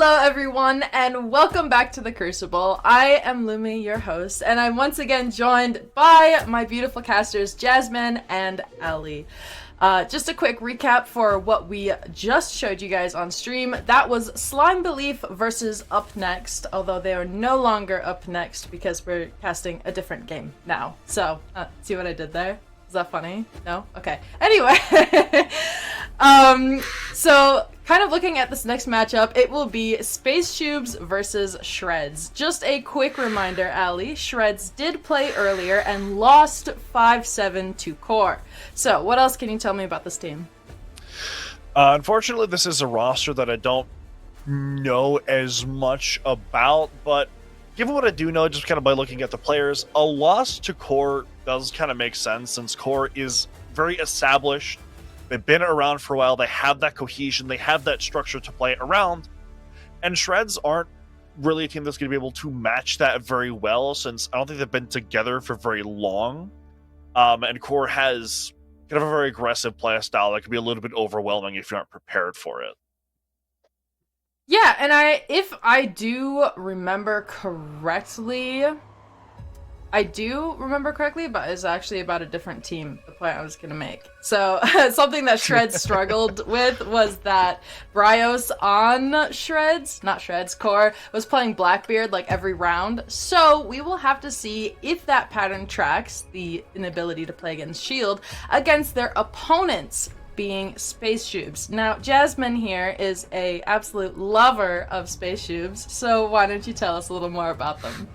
Hello everyone and welcome back to the Crucible. I am Lumi, your host, and I'm once again joined by my beautiful casters Jasmine and Ali. Just a quick recap for what we just showed you guys on stream. That was Slime Belief versus Up Next, although they are no longer Up Next because we're casting a different game now. So, see what I did there? Is that funny? No? Okay. Anyway, so kind of looking at this next matchup, it will be Space Shoobs versus Shreds. Just a quick reminder, Ali, Shreds did play earlier and lost 5-7 to Core. So what else can you tell me about this team? Unfortunately, this is a roster that I don't know as much about, but given what I do know, just kind of by looking at the players, a loss to Core does kind of make sense since Core is very established. They've been around for a while. They have that cohesion. They have that structure to play around. And Shreds aren't really a team that's going to be able to match that very well since I don't think they've been together for very long. And Core has kind of a very aggressive play style that can be a little bit overwhelming if you aren't prepared for it. Yeah, and if I do remember correctly, but it's actually about a different team, the point I was going to make. So, something that Shreds struggled with was that Bryos on Core, was playing Blackbeard like every round. So, we will have to see if that pattern tracks the inability to play against Shield against their opponents, being Space Shoobs. Now, Jasmine here is a absolute lover of Space Shoobs, so why don't you tell us a little more about them?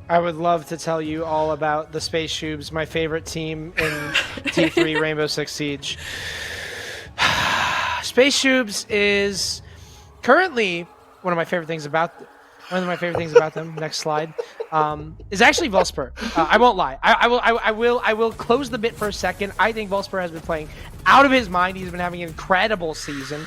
I would love to tell you all about the Space Shoobs, my favorite team in T3 Rainbow Six Siege. Space Shoobs is currently one of my favorite things about them. Next slide. Is actually Volspur. I won't lie. I will close the bit for a second. I think Volspur has been playing out of his mind. He's been having an incredible season.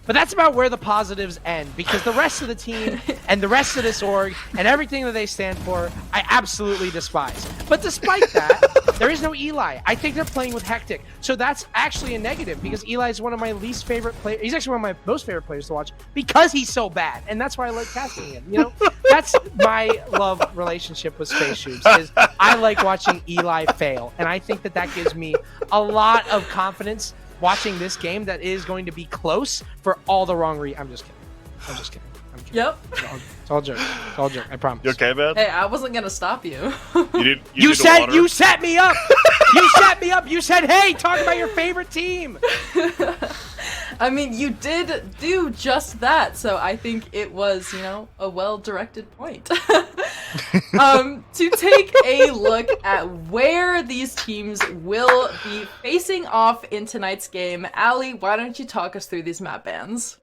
But that's about where the positives end, because the rest of the team and the rest of this org and everything that they stand for, I absolutely despise. But despite that, there is no Eli. I think they're playing with Hectic. So that's actually a negative, because Eli is one of my least favorite players. He's actually one of my most favorite players to watch because he's so bad. And that's why I like casting him. You know, that's my love relationship with Space Shoobs, is I like watching Eli fail. And I think that gives me a lot of confidence watching this game that is going to be close for all the wrong reasons. I'm just kidding. Yep. It's all joke. I promise. You okay, man? Hey, I wasn't gonna stop you. You set me up. You set me up. You said, "Hey, talk about your favorite team." I mean, you did do just that, so I think it was, a well-directed point. To take a look at where these teams will be facing off in tonight's game, Ali, why don't you talk us through these map bans?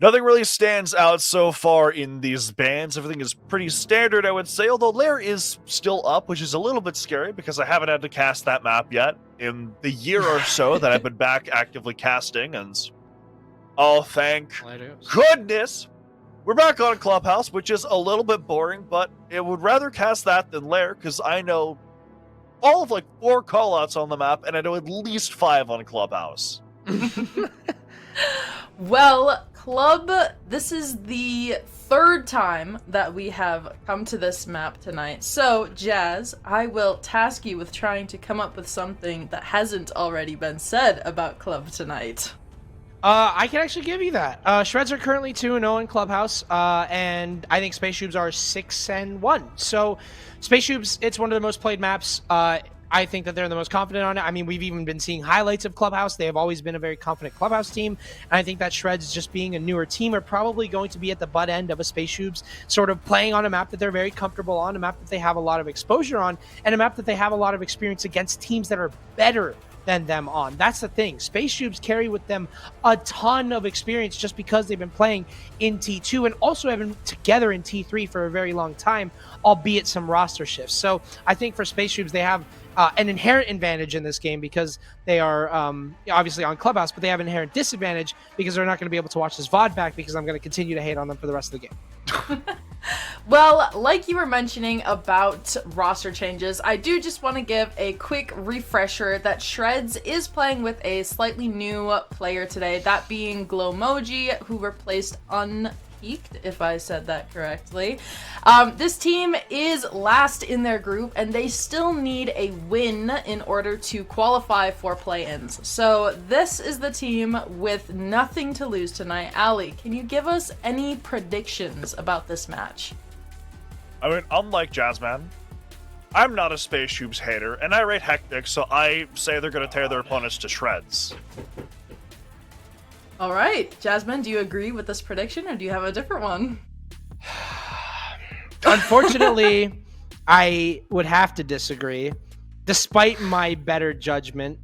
Nothing really stands out so far in these bans. Everything is pretty standard, I would say, although Lair is still up, which is a little bit scary because I haven't had to cast that map yet in the year or so that I've been back actively casting, and oh, thank goodness we're back on Clubhouse, which is a little bit boring, but I would rather cast that than Lair because I know all of 4 callouts on the map, and I know at least 5 on Clubhouse. Well, Club, this is the 3rd time that we have come to this map tonight. So, Jazz, I will task you with trying to come up with something that hasn't already been said about Club tonight. I can actually give you that. Shreds are currently 2-0 in Clubhouse, and I think Space Shoobs are 6-1. So, Space Shoobs, it's one of the most played maps. I think that they're the most confident on it. I mean, we've even been seeing highlights of Clubhouse. They have always been a very confident Clubhouse team. And I think that Shreds, just being a newer team, are probably going to be at the butt end of a Space Shoobs, sort of playing on a map that they're very comfortable on, a map that they have a lot of exposure on, and a map that they have a lot of experience against teams that are better than them on. That's the thing. Space Shoobs carry with them a ton of experience just because they've been playing in T2 and also have been together in T3 for a very long time, albeit some roster shifts. So I think for Space Shoobs, they have an inherent advantage in this game because they are obviously on Clubhouse, but they have an inherent disadvantage because they're not going to be able to watch this VOD back because I'm going to continue to hate on them for the rest of the game. Well, like you were mentioning about roster changes, I do just want to give a quick refresher that Shreds is playing with a slightly new player today, that being Glowmoji, who replaced Unpeaked, if I said that correctly. This team is last in their group, and they still need a win in order to qualify for play-ins. So this is the team with nothing to lose tonight. Ali, can you give us any predictions about this match? I mean, unlike Jazzman, I'm not a Space Shoobs hater, and I rate Hectic, so I say they're going to tear their opponents to shreds. All right, Jasmine, do you agree with this prediction, or do you have a different one? Unfortunately, I would have to disagree, despite my better judgment,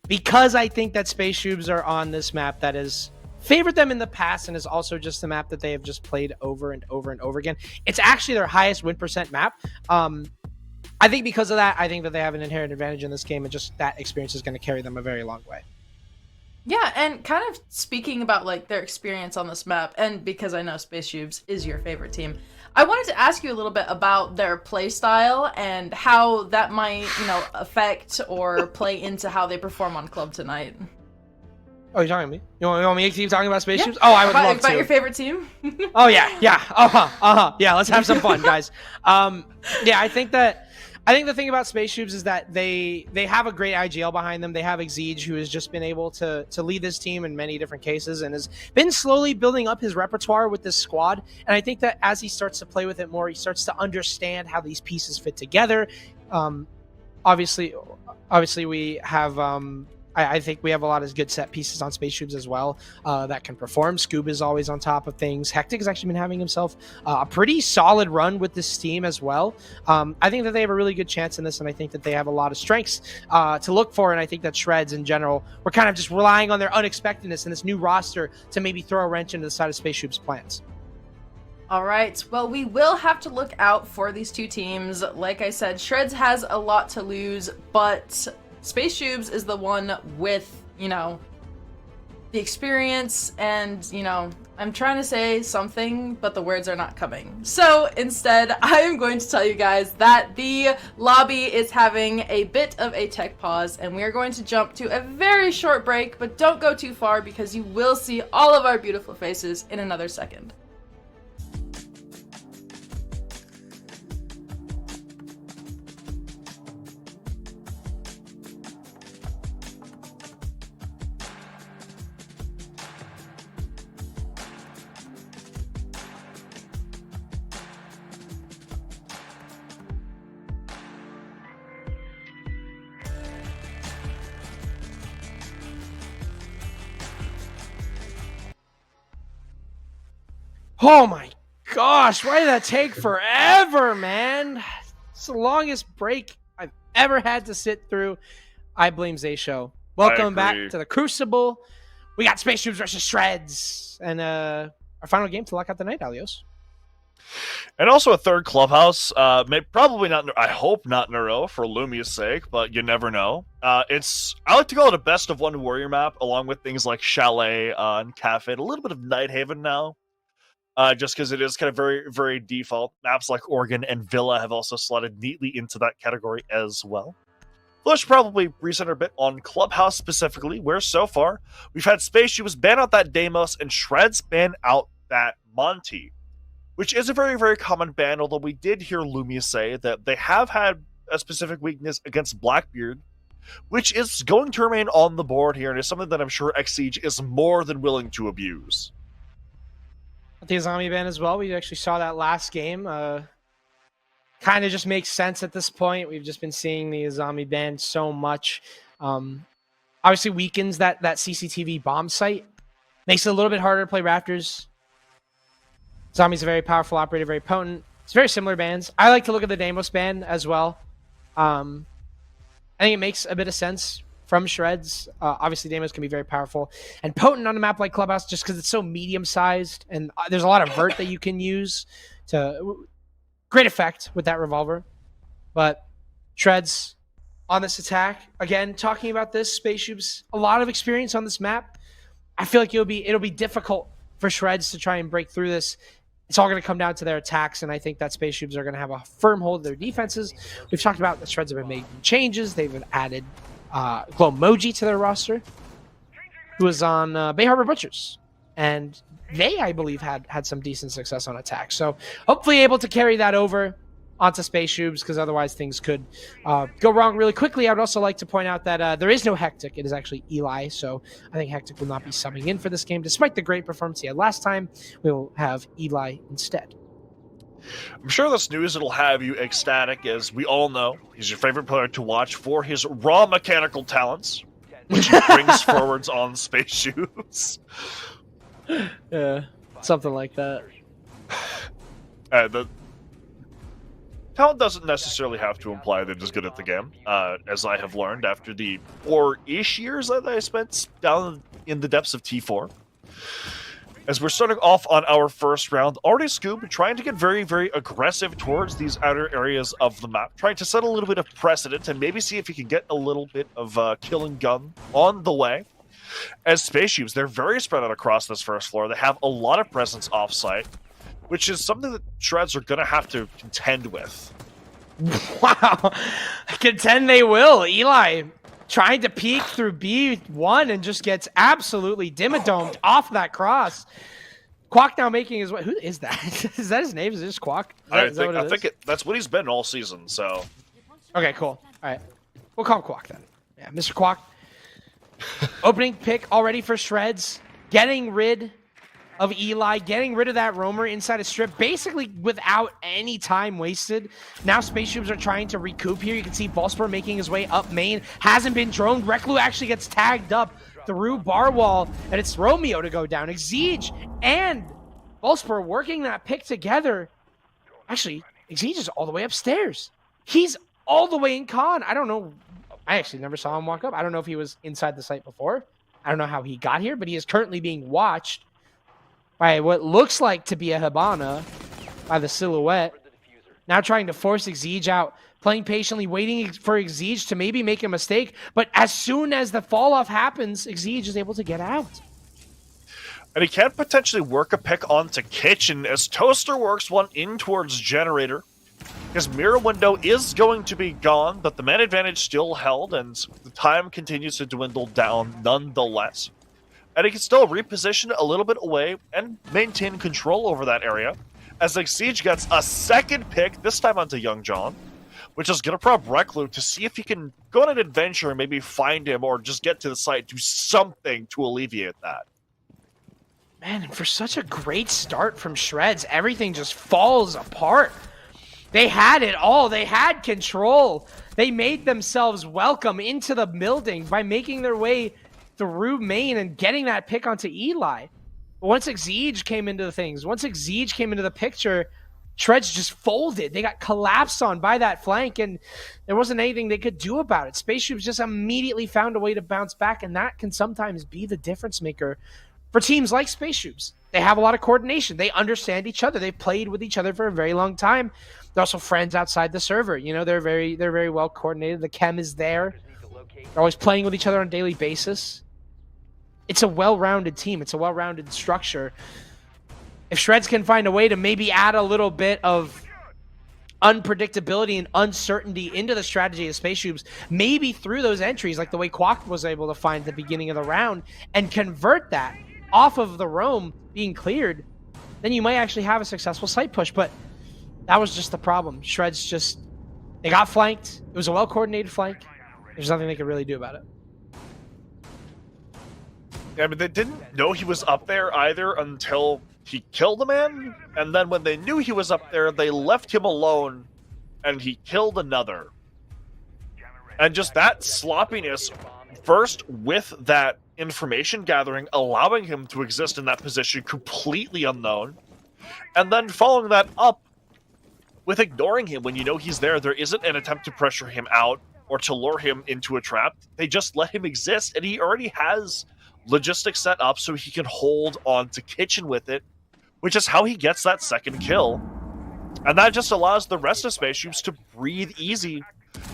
because I think that Space Shoobs are on this map that is favored them in the past and is also just the map that they have just played over and over and over again. It's actually their highest win percent map. I think because of that, I think that they have an inherent advantage in this game, and just that experience is going to carry them a very long way. Yeah, and kind of speaking about like their experience on this map, and because I know Space Shoobs is your favorite team, I wanted to ask you a little bit about their play style and how that might, affect or play into how they perform on Club tonight. Oh, you're talking to me? You want me to keep talking about Space Shoobs? Oh, I would love to. About your favorite team? Oh, yeah. Yeah, let's have some fun, guys. Yeah, I think the thing about Space Shoobs is that they have a great IGL behind them. They have Exige, who has just been able to lead this team in many different cases and has been slowly building up his repertoire with this squad. And I think that as he starts to play with it more, he starts to understand how these pieces fit together. Obviously, we have... I think we have a lot of good set pieces on Space Shoobs as well that can perform. Scoob is always on top of things. Hectic has actually been having himself a pretty solid run with this team as well. I think that they have a really good chance in this, and I think that they have a lot of strengths to look for, and I think that Shreds in general, we're kind of just relying on their unexpectedness in this new roster to maybe throw a wrench into the side of Space Shoobs' plans. All right, well, we will have to look out for these two teams. Like I said, Shreds has a lot to lose, but Space Shoobs is the one with, the experience, and, I'm trying to say something, but the words are not coming. So instead, I am going to tell you guys that the lobby is having a bit of a tech pause, and we are going to jump to a very short break, but don't go too far because you will see all of our beautiful faces in another second. Oh my gosh, why did that take forever, man? It's the longest break I've ever had to sit through. I blame Zay Show. Welcome back to the Crucible. We got Space Shoobs versus Shreds. And our final game to lock out the night, Alios. And also a third clubhouse. Probably not, I hope not in a row for Lumia's sake, but you never know. I like to call it a best of one warrior map, along with things like Chalet and Cafe, a little bit of Nighthaven now. Just because it is kind of very, very default. Maps like Oregon and Villa have also slotted neatly into that category as well. Let's probably recenter a bit on Clubhouse specifically, where so far we've had Space Shoobs ban out that Deimos and Shreds ban out that Monty, which is a very, very common ban, although we did hear Lumia say that they have had a specific weakness against Blackbeard, which is going to remain on the board here, and is something that I'm sure Exige is more than willing to abuse. The Azami ban as well. We actually saw that last game. Kind of just makes sense at this point. We've just been seeing the Azami ban so much. Obviously weakens that CCTV bomb site. Makes it a little bit harder to play Raptors. Azami's a very powerful operator, very potent. It's very similar bans. I like to look at the Deimos ban as well. I think it makes a bit of sense from Shreds. Obviously, Deimos can be very powerful and potent on a map like Clubhouse just because it's so medium-sized, and there's a lot of vert that you can use to great effect with that revolver. But Shreds on this attack, again, talking about this, Space Shoobs, a lot of experience on this map. I feel like it'll be difficult for Shreds to try and break through this, It's all going to come down to their attacks, and I think that Space Shoobs are going to have a firm hold of their defenses. We've talked about the Shreds have been making changes. They've added Glomoji to their roster, who was on Bay Harbor Butchers. And they, I believe, had some decent success on attack. So hopefully able to carry that over onto Space Shoobs, because otherwise things could go wrong really quickly. I would also like to point out that there is no Hectic. It is actually Eli, so I think Hectic will not be subbing in for this game. Despite the great performance he had last time, we will have Eli instead. I'm sure this news will have you ecstatic, as we all know he's your favorite player to watch for his raw mechanical talents, which he brings forwards on Space Shoobs. Yeah, something like that. The talent doesn't necessarily have to imply they're just good at the game, as I have learned after the 4-ish years that I spent down in the depths of T4. As we're starting off on our first round, already Scoob trying to get very, very aggressive towards these outer areas of the map, trying to set a little bit of precedent and maybe see if he can get a little bit of kill and gun on the way. As Space Shoobs, they're very spread out across this first floor. They have a lot of presence off-site, which is something that Shreds are going to have to contend with. Wow. Contend they will. Eli trying to peek through B1 and just gets absolutely dimmadomed off that cross. Quack now making his way. Who is that? Is that his name? Is it just Quack? I think that's what he's been all season, so. Okay, cool. All right. We'll call him Quack then. Yeah, Mr. Quack. Opening pick already for Shreds. Getting rid of Eli, getting rid of that roamer inside a strip, basically without any time wasted. Now Space Shoobs are trying to recoup here. You can see Volspor making his way up main. Hasn't been droned. Reklu actually gets tagged up through bar wall, and it's Romeo to go down. Exige and Volspor working that pick together. Actually, Exige is all the way upstairs. He's all the way in con. I don't know. I actually never saw him walk up. I don't know if he was inside the site before. I don't know how he got here, but he is currently being watched by what looks like to be a Hibana by the silhouette. Now trying to force Exige out, playing patiently, waiting for Exige to maybe make a mistake. But as soon as the fall off happens, Exige is able to get out. And he can potentially work a pick onto Kitchen as Toaster works one in towards Generator. His mirror window is going to be gone, but the man advantage still held, and the time continues to dwindle down nonetheless. And he can still reposition a little bit away and maintain control over that area, as Exige gets a second pick, this time onto Young John, which is going to prop Reklu to see if he can go on an adventure and maybe find him or just get to the site, do something to alleviate that. Man, and for such a great start from Shreds, everything just falls apart. They had it all. They had control. They made themselves welcome into the building by making their way through main and getting that pick onto Eli. But once Exige came into the things, once Exige came into the picture, Shreds just folded. They got collapsed on by that flank, and there wasn't anything they could do about it. Space Shoobs just immediately found a way to bounce back, and that can sometimes be the difference maker for teams like Space Shoobs. They have a lot of coordination. They understand each other. They've played with each other for a very long time. They're also friends outside the server. You know, they're very well coordinated. The chem is there. They're always playing with each other on a daily basis. It's a well-rounded team. It's a well-rounded structure. If Shreds can find a way to maybe add a little bit of unpredictability and uncertainty into the strategy of Space Shoobs, maybe through those entries, like the way Quack was able to find at the beginning of the round, and convert that off of the roam being cleared, then you might actually have a successful site push. But that was just the problem. Shreds just, they got flanked. It was a well-coordinated flank. There's nothing they could really do about it. I mean, they didn't know he was up there either until he killed a man, and then when they knew he was up there, they left him alone, and he killed another. And just that sloppiness, first with that information gathering, allowing him to exist in that position completely unknown, and then following that up with ignoring him when you know he's there. There isn't an attempt to pressure him out or to lure him into a trap. They just let him exist, and he already has logistics set up so he can hold on to Kitchen with it, which is how he gets that second kill. And that just allows the rest of Space Shoobs to breathe easy,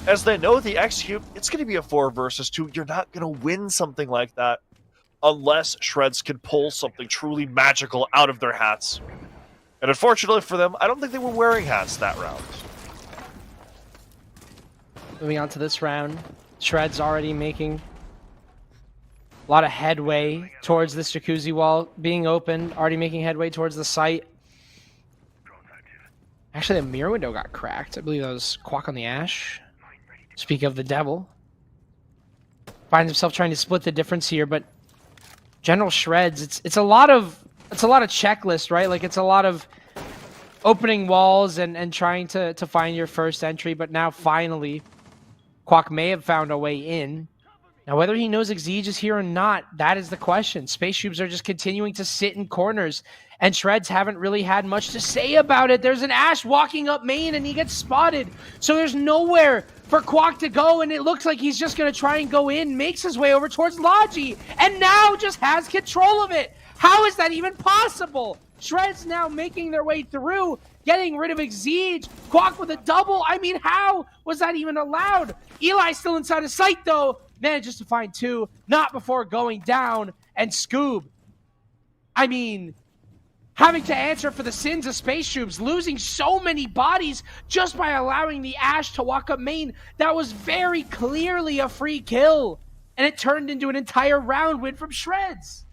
as they know the execute, it's going to be a 4 versus 2. You're not going to win something like that unless Shreds can pull something truly magical out of their hats. And unfortunately for them, I don't think they were wearing hats that round. Moving on to this round, Shred's already making a lot of headway towards this jacuzzi wall being opened, already making headway towards the site. Actually, the mirror window got cracked. I believe that was Quack on the Ash. Speak of the devil. Finds himself trying to split the difference here, but General Shreds, it's a lot of checklist, right? Like, it's a lot of opening walls and trying to find your first entry, but now finally Quack may have found a way in. Now, whether he knows Exige is here or not, that is the question. Space Shoobs are just continuing to sit in corners, and Shreds haven't really had much to say about it. There's an Ash walking up main, and he gets spotted. So there's nowhere for Quack to go, and it looks like he's just going to try and go in, makes his way over towards Logi, and now just has control of it. How is that even possible? Shreds now making their way through, getting rid of Exige. Quack with a double. I mean, how was that even allowed? Eli still inside of sight, though. Manages to find two, not before going down. And Scoob, I mean, having to answer for the sins of Space Shoobs, losing so many bodies just by allowing the Ash to walk up main. That was very clearly a free kill. And it turned into an entire round win from Shreds.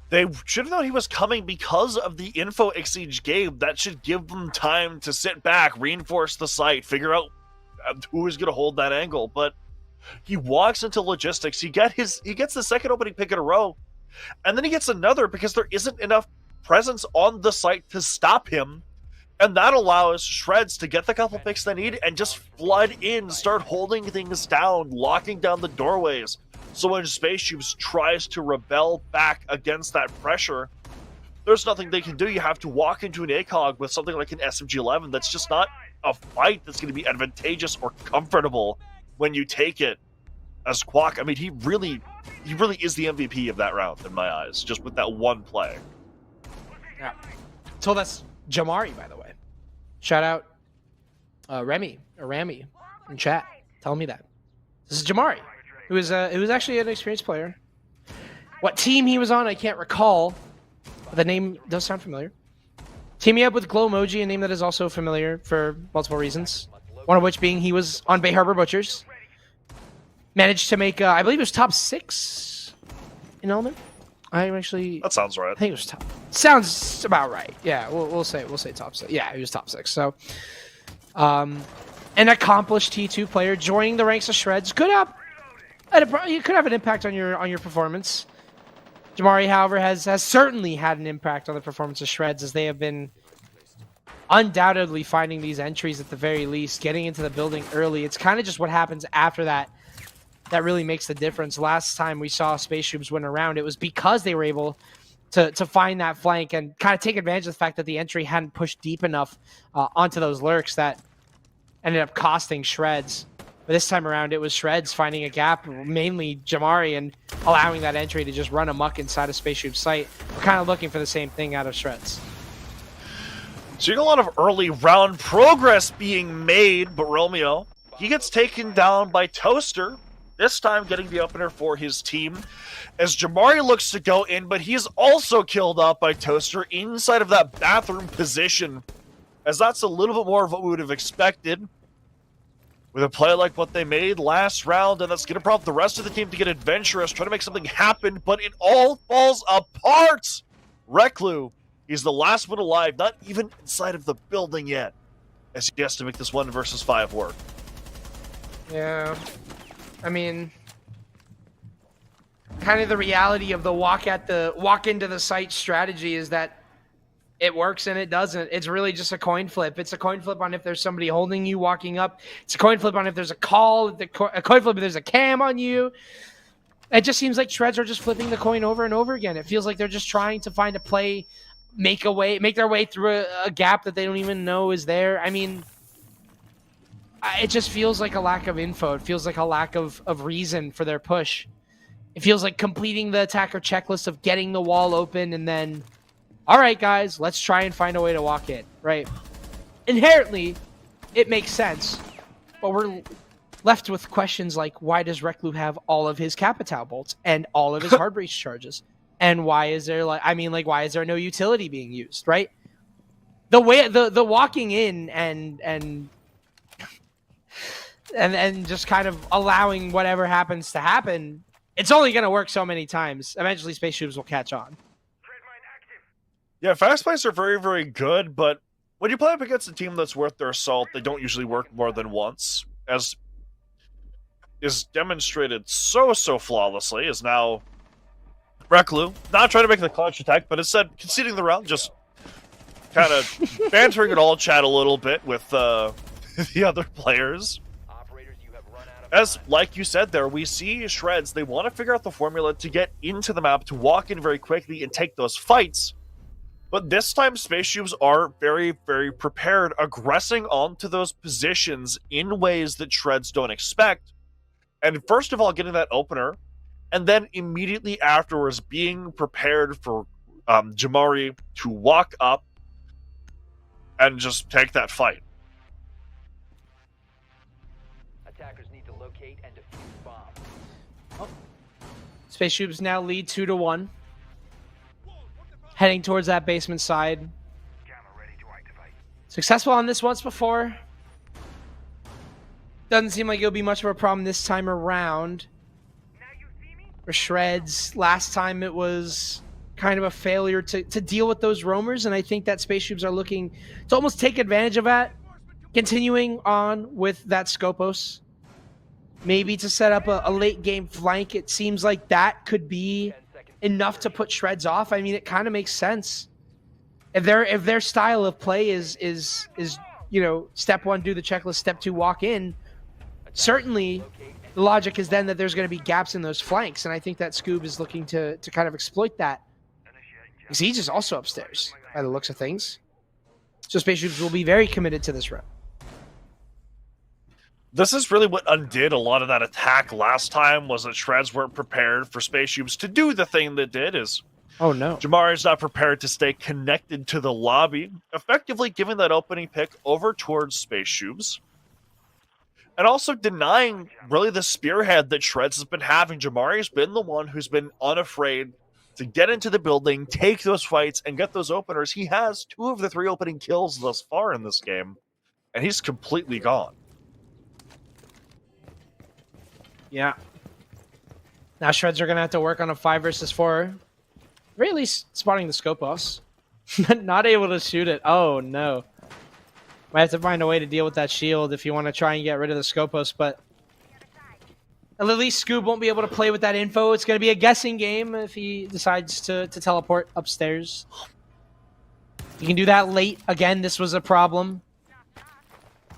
They should have known he was coming because of the info Exige gave. That should give them time to sit back, reinforce the site, figure out who is going to hold that angle. But he walks into logistics. He gets the second opening pick in a row, and then he gets another because there isn't enough presence on the site to stop him. And that allows Shreds to get the couple picks they need and just flood in, start holding things down, locking down the doorways. So when Space Shoobs tries to rebel back against that pressure, there's nothing they can do. You have to walk into an ACOG with something like an SMG-11 that's just not a fight that's going to be advantageous or comfortable when you take it as Quack. I mean, he really is the MVP of that round in my eyes, just with that one play. Yeah. So that's Jamari, by the way. Shout out Remy in chat. Tell me that. This is Jamari, who was actually an experienced player. What team he was on, I can't recall. The name does sound familiar. Teaming up with Glow Emoji, a name that is also familiar for multiple reasons. One of which being he was on Bay Harbor Butchers. Managed to make, I believe it was top 6 in Element. That sounds right. I think it was top. Sounds about right. Yeah, we'll say top 6. Yeah, he was top 6. So, an accomplished T2 player joining the ranks of Shreds could have an impact on your performance. Jamari, however, has certainly had an impact on the performance of Shreds, as they have been undoubtedly finding these entries at the very least, getting into the building early. It's kind of just what happens after that that really makes the difference. Last time we saw Space Shoobs win a round, it was because they were able to find that flank and kind of take advantage of the fact that the entry hadn't pushed deep enough onto those lurks that ended up costing Shreds. But this time around, it was Shreds finding a gap, mainly Jamari, and allowing that entry to just run amok inside of Space Shoobs' site. We're kind of looking for the same thing out of Shreds. Seeing a lot of early round progress being made, but Romeo, he gets taken down by Toaster, this time getting the opener for his team, as Jamari looks to go in, but he's also killed off by Toaster inside of that bathroom position, as that's a little bit more of what we would have expected with a play like what they made last round, and that's going to prompt the rest of the team to get adventurous, try to make something happen, but it all falls apart! Reclu, he's the last one alive, not even inside of the building yet, as he has to make this 1 versus 5 work. Yeah, I mean, kind of the reality of the walk into the site strategy is that it works and it doesn't. It's really just a coin flip. It's a coin flip on if there's somebody holding you walking up. It's a coin flip on if there's a call. A coin flip if there's a cam on you. It just seems like Shreds are just flipping the coin over and over again. It feels like they're just trying to find a play, make their way through a gap that they don't even know is there. I mean, it just feels like a lack of info. It feels like a lack of reason for their push. It feels like completing the attacker checklist of getting the wall open and then, all right, guys, let's try and find a way to walk in, right? Inherently, it makes sense, but we're left with questions like, why does Reclu have all of his Capitao bolts and all of his hard breach charges? And why is there why is there no utility being used, right? The way the walking in and just kind of allowing whatever happens to happen, it's only going to work so many times. Eventually, Space Shoobs will catch on. Yeah, fast plays are very, very good, but when you play up against a team that's worth their salt, they don't usually work more than once, as is demonstrated so flawlessly. Is now Reclu not trying to make the clutch attack, but instead conceding the round, just kind of bantering it all chat a little bit with the other players. As, like you said there, we see Shreds, they want to figure out the formula to get into the map, to walk in very quickly and take those fights. But this time, Space Shoobs are very, very prepared, aggressing onto those positions in ways that Shreds don't expect. And first of all, getting that opener, and then immediately afterwards being prepared for Jamari to walk up and just take that fight. Attackers need to locate and defuse bombs. Space Shoobs now lead 2-1. Heading towards that basement side. Ready to activate. Successful on this once before. Doesn't seem like it'll be much of a problem this time around. Now you see me? For Shreds, last time it was kind of a failure to deal with those roamers, and I think that Space Shoobs are looking to almost take advantage of that. Continuing on with that Scopos. Maybe to set up a late game flank. It seems like that could be enough to put Shreds off. I mean, it kind of makes sense. If their style of play is step 1 do the checklist, step 2 walk in, certainly the logic is then that there's going to be gaps in those flanks, and I think that Scoob is looking to kind of exploit that. Because he's just also upstairs by the looks of things. So Space Shoobs will be very committed to this round. This is really what undid a lot of that attack last time, was that Shreds weren't prepared for Space Shoobs to do the thing that did, is oh no, Jamari's not prepared to stay connected to the lobby, effectively giving that opening pick over towards Space Shoobs. And also denying really the spearhead that Shreds has been having. Jamari's been the one who's been unafraid to get into the building, take those fights, and get those openers. He has 2 of the 3 opening kills thus far in this game, and he's completely gone. Yeah. Now Shreds are going to have to work on a 5 versus 4. Very least spotting the Scopos. Not able to shoot it. Oh, no. Might have to find a way to deal with that shield if you want to try and get rid of the Scopos, but at least Scoob won't be able to play with that info. It's going to be a guessing game if he decides to teleport upstairs. You can do that late. Again, this was a problem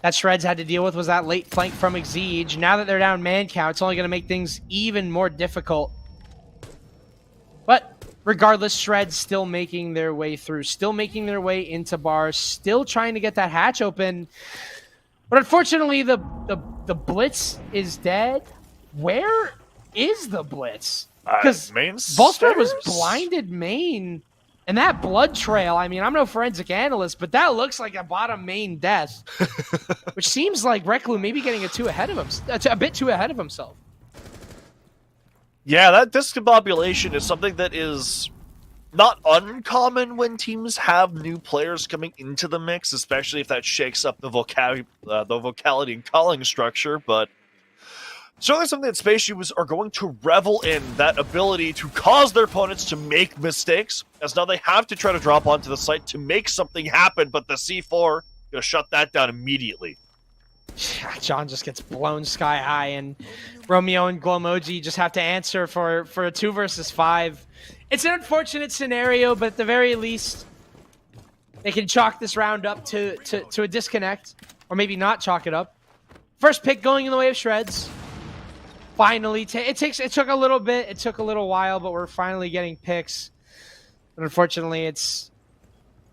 that Shreds had to deal with, was that late flank from Exige. Now that they're down man count, it's only going to make things even more difficult. But regardless, Shreds still making their way through, still making their way into bars, still trying to get that hatch open. But unfortunately, the Blitz is dead. Where is the Blitz? Because Volsper was blinded main. And that blood trail, I mean, I'm no forensic analyst, but that looks like a bottom main death. Which seems like Reclu maybe getting a bit too ahead of himself. Yeah, that discombobulation is something that is not uncommon when teams have new players coming into the mix, especially if that shakes up the vocality and calling structure, but certainly something that Space Shoobs are going to revel in, that ability to cause their opponents to make mistakes, as now they have to try to drop onto the site to make something happen, but the C4 gonna shut that down immediately. John just gets blown sky high, and Romeo and Glomoji just have to answer for a 2 versus 5. It's an unfortunate scenario, but at the very least, they can chalk this round up to a disconnect, or maybe not chalk it up. First pick going in the way of Shreds. Finally, it took a little bit, it took a little while, but we're finally getting picks. But unfortunately, it's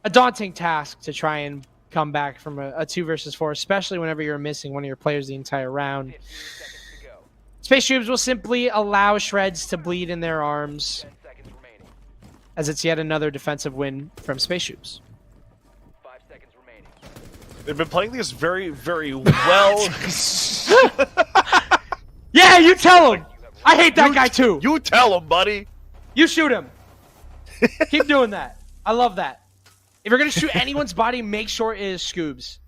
a daunting task to try and come back from a 2 versus 4, especially whenever you're missing one of your players the entire round. Space Shoobs will simply allow Shreds to bleed in their arms, as it's yet another defensive win from Space Shoobs. 5 seconds remaining. They've been playing this very, very well. Yeah, you tell him! I hate that guy too! You tell him, buddy! You shoot him! Keep doing that. I love that. If you're gonna shoot anyone's body, make sure it is Shoobs.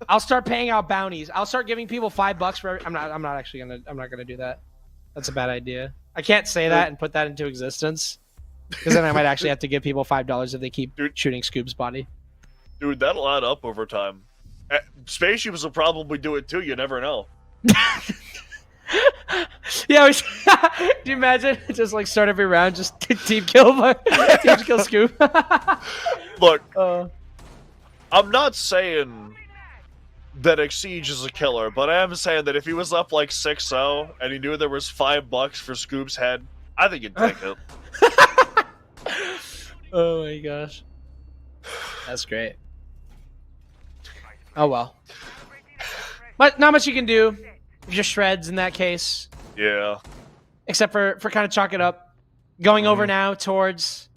I'll start paying out bounties. I'll start giving people $5 for every... I'm not gonna do that. That's a bad idea. I can't say that and put that into existence. Because then I might actually have to give people $5 if they keep shooting Scoob's body. Dude, that'll add up over time. Spaceships will probably do it too, you never know. Yeah, do you imagine? Just like start every round, just team kill Scoob. Look, I'm not saying that Exceed is a killer, but I am saying that if he was up like 6-0 and he knew there was $5 for Scoob's head, I think he'd take it. Oh my gosh. That's great. Oh well. But not much you can do. Just shreds in that case. Yeah. Except for kind of chalk it up. Going over now towards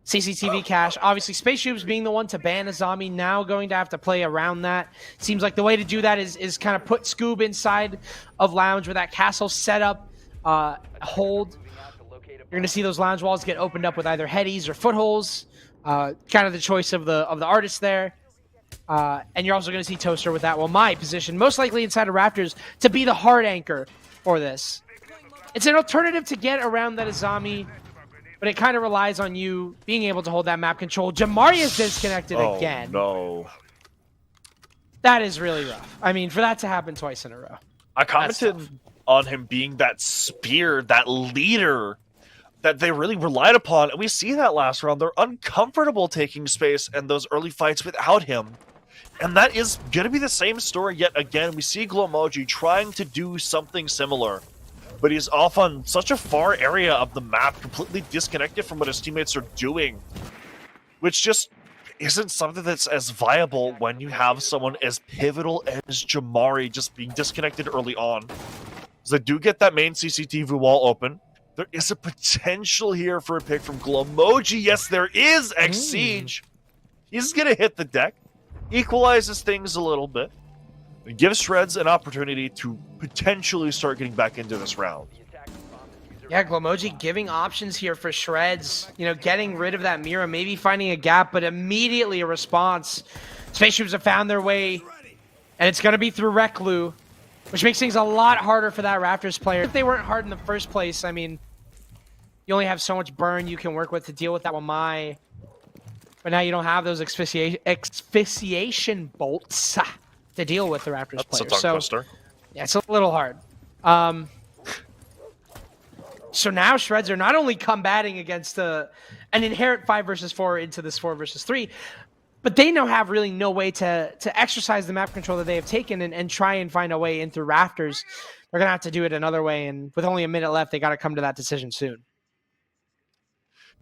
CCTV cache. Obviously, Space Shoobs being the one to ban a zombie, now going to have to play around that. Seems like the way to do that is kind of put Scoob inside of Lounge with that castle setup, hold. You're going to see those lounge walls get opened up with either headies or footholes. Kind of the choice of the artist there. And you're also going to see Toaster with that. Well, my position, most likely inside of Raptors, to be the hard anchor for this. It's an alternative to get around that Azami, but it kind of relies on you being able to hold that map control. Jamari is disconnected again. No. That is really rough. I mean, for that to happen twice in a row. I commented on him being that spear, that leader that they really relied upon, and we see that last round. They're uncomfortable taking space and those early fights without him. And that is going to be the same story yet again. We see Glomoji trying to do something similar, but he's off on such a far area of the map, completely disconnected from what his teammates are doing, which just isn't something that's as viable when you have someone as pivotal as Jamari just being disconnected early on. So they do get that main CCTV wall open. There is a potential here for a pick from Glomoji. Yes, there is. X-Siege. He's going to hit the deck, equalizes things a little bit, and gives Shreds an opportunity to potentially start getting back into this round. Yeah, Glomoji giving options here for Shreds. You know, getting rid of that mirror, maybe finding a gap, but immediately a response. Spaceships have found their way, and it's going to be through Reklu, which makes things a lot harder for that Raptors player. If they weren't hard in the first place, I mean, you only have so much burn you can work with to deal with that Wamai. But now you don't have those asphyxiation bolts to deal with the Raptors player. That's a tongue twister. Yeah, it's a little hard. So now Shreds are not only combating against an inherent 5 versus 4 into this 4 versus 3, but they now have really no way to exercise the map control that they have taken and try and find a way in through Rafters. They're going to have to do it another way, and with only a minute left, they got to come to that decision soon.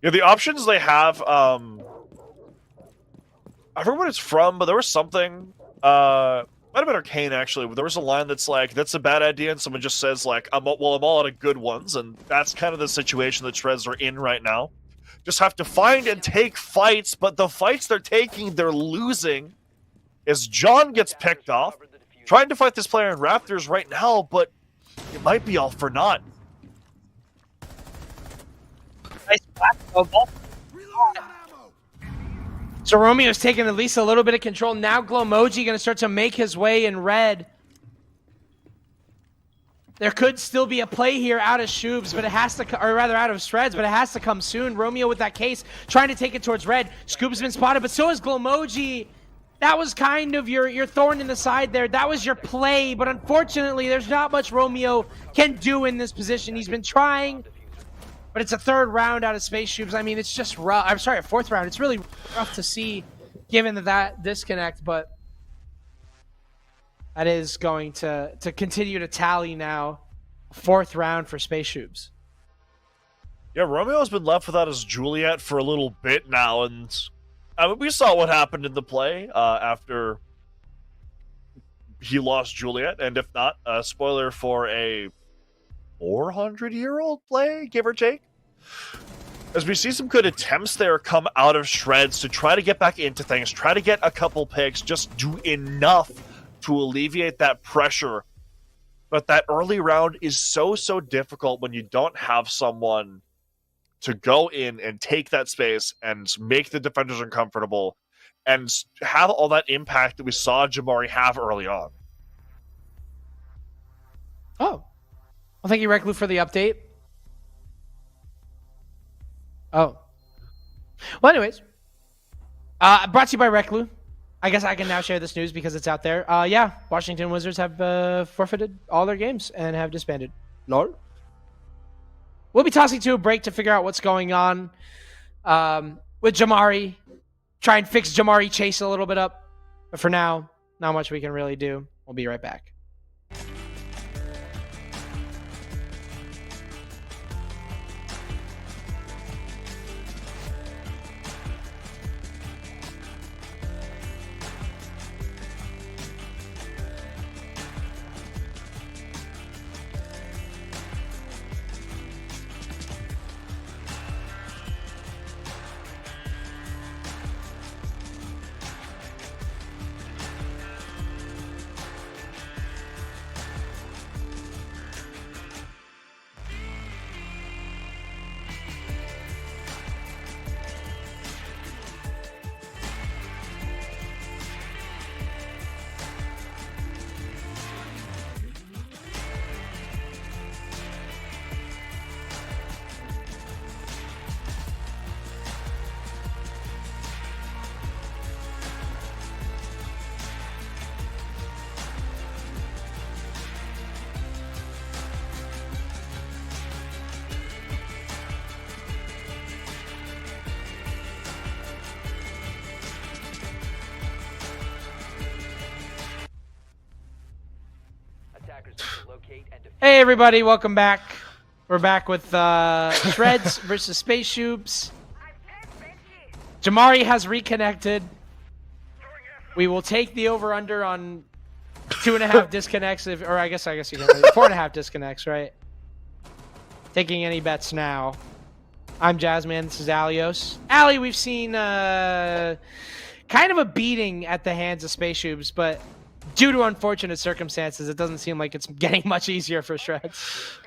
Yeah, the options they have, I forget what it's from, but there was something, might have been Arcane actually, there was a line that's like, that's a bad idea, and someone just says like, I'm all out of good ones, and that's kind of the situation that Shreds are in right now. Just have to find and take fights, but the fights they're taking, they're losing. As John gets picked off, trying to fight this player in Raptors right now, but it might be all for naught. Nice So Romeo's taking at least a little bit of control. Now Glomoji going to start to make his way in red. There could still be a play here out of Shoobs, but it has to, or rather out of Shreds, but it has to come soon. Romeo with that case, trying to take it towards red. Scoob's been spotted, but so is Glomoji. That was kind of your thorn in the side there. That was your play, but unfortunately, there's not much Romeo can do in this position. He's been trying, but it's a third round out of Space Shoobs. I mean, it's just rough. I'm sorry, a fourth round. It's really rough to see given that disconnect, but that is going to continue to tally now. Fourth round for Space Shoobs. Yeah, Romeo's been left without his Juliet for a little bit now, and I mean, we saw what happened in the play after he lost Juliet, and if not, spoiler for a 400-year-old play, give or take. As we see some good attempts there come out of Shreds to try to get back into things, try to get a couple picks, just do enough to alleviate that pressure. But that early round is so difficult when you don't have someone to go in and take that space and make the defenders uncomfortable and have all that impact that we saw Jamari have early on. Oh. Well, thank you, Reclu, for the update. Oh. Well, anyways. Brought to you by Reclu. I guess I can now share this news because it's out there. Yeah, Washington Wizards have forfeited all their games and have disbanded. Lol. We'll be tossing to a break to figure out what's going on with Jamari. Try and fix Jamari Chase a little bit up. But for now, not much we can really do. We'll be right back. Hey everybody, welcome back. We're back with Shreds versus Space Shoobs. Jamari has reconnected. We will take the over/under on 2.5 disconnects, or I guess you can 4.5 disconnects, right? Taking any bets now. I'm Jazzman. This is Alios. Ali, we've seen kind of a beating at the hands of Space Shoobs, but due to unfortunate circumstances, it doesn't seem like it's getting much easier for Shreds.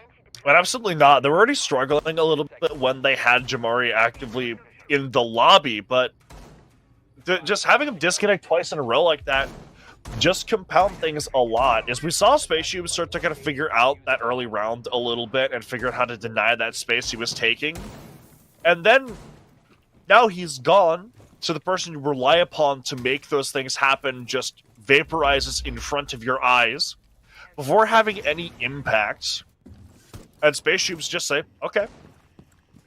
But absolutely not. They were already struggling a little bit when they had Jamari actively in the lobby, but just having him disconnect twice in a row like that just compound things a lot. As we saw Space Shoobs start to kind of figure out that early round a little bit and figure out how to deny that space he was taking. And then, now he's gone, so the person you rely upon to make those things happen just vaporizes in front of your eyes before having any impact. And Space Shoobs just say, okay.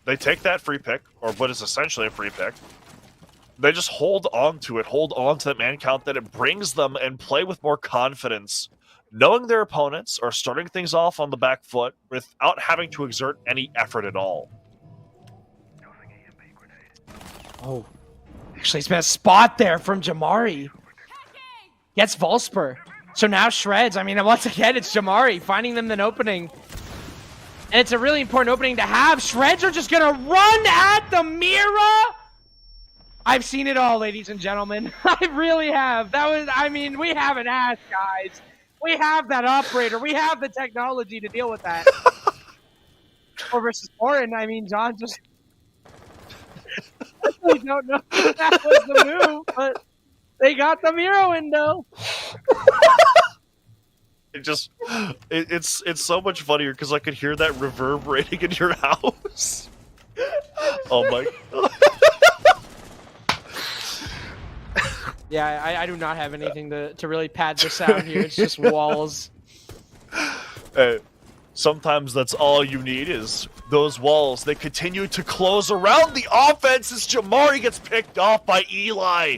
They take that free pick, or what is essentially a free pick. They just hold on to it, hold on to that man count that it brings them and play with more confidence, knowing their opponents are starting things off on the back foot without having to exert any effort at all. Oh. Actually, it's been a spot there from Jamari. Gets Volsper. So now Shreds. I mean, once again, it's Jamari finding them an opening. And it's a really important opening to have. Shreds are just going to run at the Mira. I've seen it all, ladies and gentlemen. I really have. We have an ass, guys. We have that operator. We have the technology to deal with that. Or versus Orin, I mean, John just... I really don't know if that was the move, but they got the Mira window. It's so much funnier because I could hear that reverberating in your house. Oh my god. Yeah, I do not have anything to really pad the sound here. It's just walls. Sometimes that's all you need is those walls. They continue to close around the offense as Jamari gets picked off by Eli.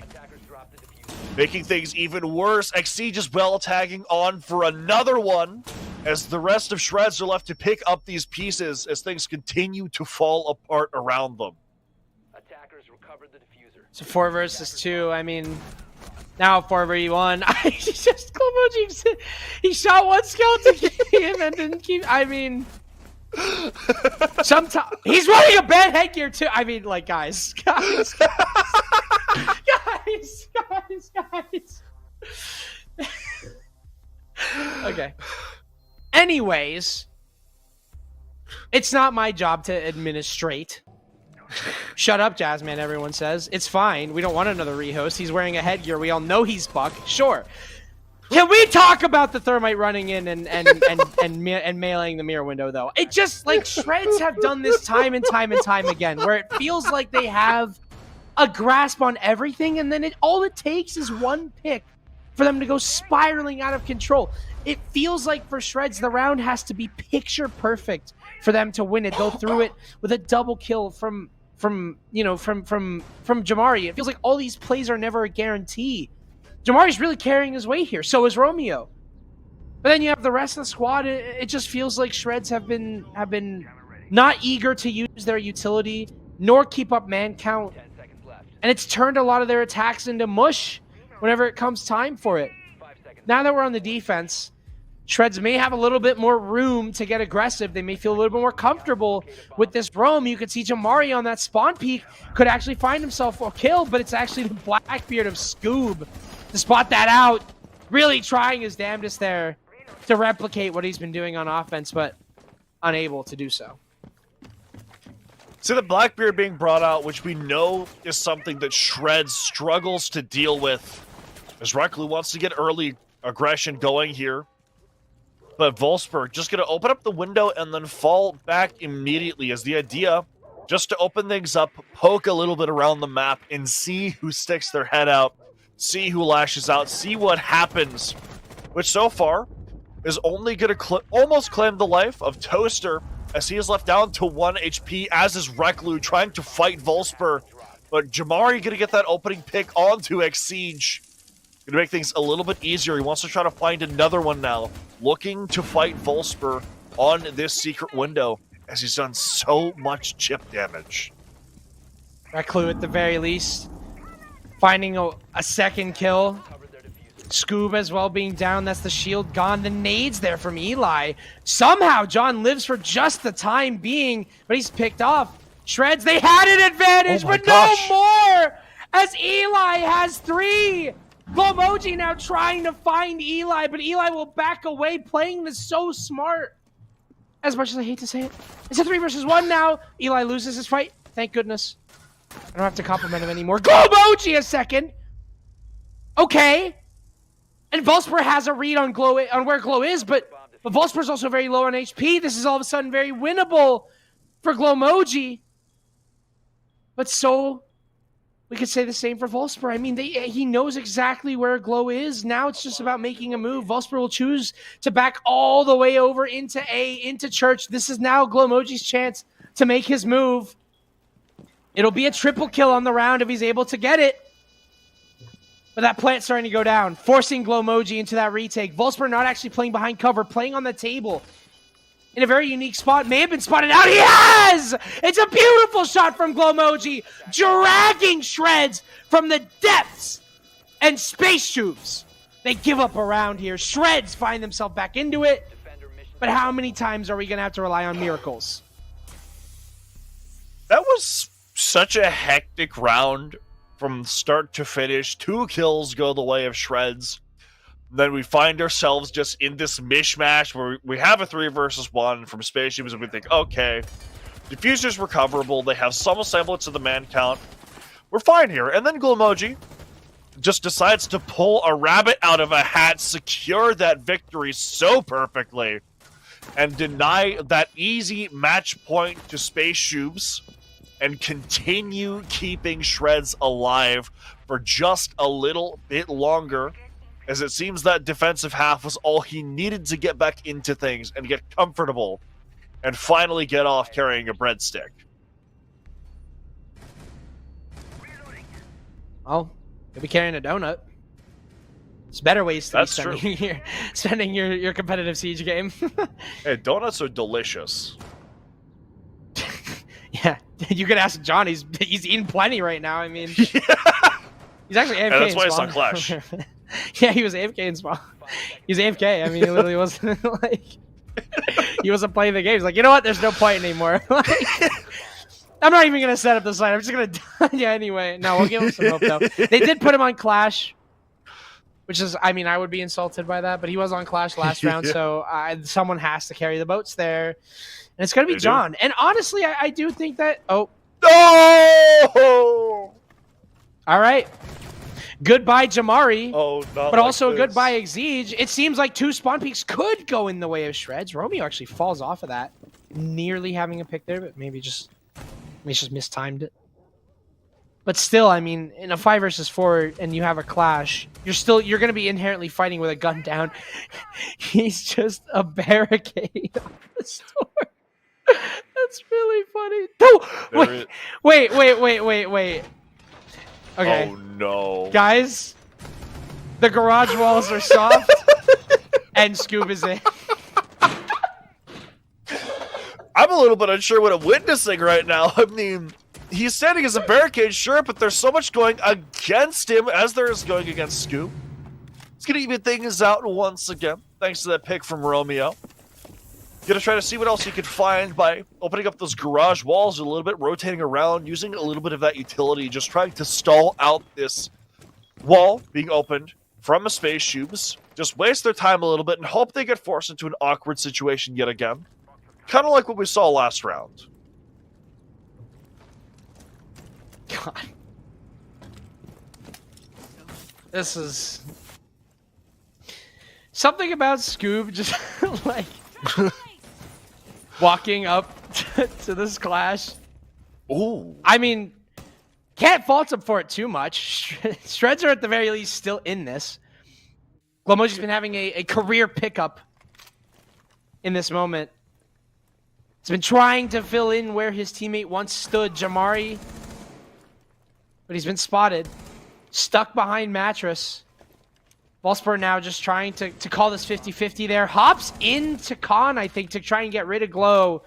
Making things even worse, Exceed is well tagging on for another one as the rest of Shreds are left to pick up these pieces as things continue to fall apart around them. Attackers recovered the diffuser. So 4 versus 2, I mean, now 4v1. He shot one skeleton and then didn't keep, I mean, sometimes, he's running a bad headgear too. I mean, like, guys. Okay. Anyways, it's not my job to administrate Shut up, Jazzman, everyone says. It's fine. We don't want another rehost. He's wearing a headgear. We all know he's Buck. Sure. Can we talk about the Thermite running in and mailing the mirror window, though? It just, like, Shreds have done this time and time and time again, where it feels like they have a grasp on everything, and then all it takes is one pick for them to go spiraling out of control. It feels like for Shreds, the round has to be picture perfect for them to win it. Go through it with a double kill from Jamari. It feels like all these plays are never a guarantee. Jamari's really carrying his weight here. So is Romeo. But then you have the rest of the squad. It just feels like Shreds have been not eager to use their utility, nor keep up man count. 10 seconds left. And it's turned a lot of their attacks into mush whenever it comes time for it. 5 seconds. Now that we're on the defense, Shreds may have a little bit more room to get aggressive. They may feel a little bit more comfortable with this roam. You could see Jamari on that spawn peak could actually find himself a kill, but it's actually the Blackbeard of Scoob to spot that out. Really trying his damnedest there to replicate what he's been doing on offense, but unable to do so. See the Blackbeard being brought out, which we know is something that Shreds struggles to deal with, as Reclu wants to get early aggression going here. But Wolfsburg just going to open up the window and then fall back immediately, as the idea just to open things up, poke a little bit around the map, and see who sticks their head out, see who lashes out, see what happens, which so far is only going to almost claim the life of Toaster, as he is left down to 1 HP, as is Reclu trying to fight Wolfsburg. But Jamari going to get that opening pick onto Exceed. Going to make things a little bit easier. He wants to try to find another one now, looking to fight Wolfsburg on this secret window, as he's done so much chip damage. Reclu at the very least, finding a second kill. Cover their diffuser. Scoob as well being down. That's the shield gone. The nades there from Eli. Somehow John lives for just the time being, but he's picked off. Shreds, they had an advantage, Oh my but gosh. no more! As Eli has 3! Glomoji now trying to find Eli, but Eli will back away, playing this so smart. As much as I hate to say it. It's a 3 versus 1 now. Eli loses his fight. Thank goodness. I don't have to compliment him anymore. Glomoji a second! Okay. And Wolfsburg has a read on where Glow is, but Wolfsburg's also very low on HP. This is all of a sudden very winnable for Glomoji. But so, we could say the same for Wolfsburg. I mean, he knows exactly where Glow is. Now it's just about making a move. Wolfsburg will choose to back all the way over into A, into Church. This is now Glomoji's chance to make his move. It'll be a triple kill on the round if he's able to get it. But that plant's starting to go down, forcing Glomoji into that retake. Wolfsburg not actually playing behind cover, playing on the table. In a very unique spot. May have been spotted out. He has! It's a beautiful shot from Glomoji, dragging Shreds from the depths. And Space Shoobs, they give up around here. Shreds find themselves back into it. Defender mission. But how many times are we going to have to rely on miracles? That was such a hectic round from start to finish. 2 kills go the way of Shreds. Then we find ourselves just in this mishmash where we have a 3 versus 1 from Space Shoobs, and we think, okay, Diffuser's recoverable. They have some semblance of the man count. We're fine here. And then Glomoji just decides to pull a rabbit out of a hat, secure that victory so perfectly, and deny that easy match point to Space Shoobs, and continue keeping Shreds alive for just a little bit longer, as it seems that defensive half was all he needed to get back into things and get comfortable and finally get off carrying a breadstick. Well, you'll be carrying a donut. There's better ways to That's be spending your competitive Siege game. Hey, donuts are delicious. Yeah, you could ask John. He's eating plenty right now. I mean, he's actually AFK. And that's in why it's spawn. on Clash. Yeah, he was AFK in spawn. He's AFK. I mean, he literally wasn't like he wasn't playing the game. He's like, you know what? There's no point anymore. Like, I'm not even gonna set up the site. I'm just gonna die. Yeah. Anyway, no, we'll give him some hope though. They did put him on Clash, which is, I mean, I would be insulted by that, but he was on Clash last round, so someone has to carry the boats there, and it's gonna be They do. John. And honestly, I do think that. Oh, No! All right. Goodbye, Jamari. Oh, not but like also this. goodbye, Exige. It seems like 2 spawn peaks could go in the way of Shreds. Romeo actually falls off of that. Nearly having a pick there, but maybe just mistimed it. But still, I mean, in a 5 versus 4 and you have a clash, you're going to be inherently fighting with a gun down. He's just a barricade on the store. That's really funny. No! Wait. Okay. Oh, no. Guys, the garage walls are soft, and Scoob is in. I'm a little bit unsure what I'm witnessing right now. I mean, he's standing as a barricade, sure, but there's so much going against him as there is going against Scoob. He's going to even things out once again, thanks to that pick from Romeo. Gonna try to see what else he could find by opening up those garage walls a little bit, rotating around, using a little bit of that utility, just trying to stall out this wall being opened from a space Shoobs. Just waste their time a little bit and hope they get forced into an awkward situation yet again. Kind of like what we saw last round. God. This is... Something about Scoob just, like... walking up to this clash. Ooh. I mean, can't fault him for it too much. Shreds are at the very least still in this. Glomoji's been having a career pickup in this moment. He's been trying to fill in where his teammate once stood, Jamari. But he's been spotted. Stuck behind Mattress. Volspur now just trying to call this 50-50 there. Hops into Khan, I think, to try and get rid of Glow.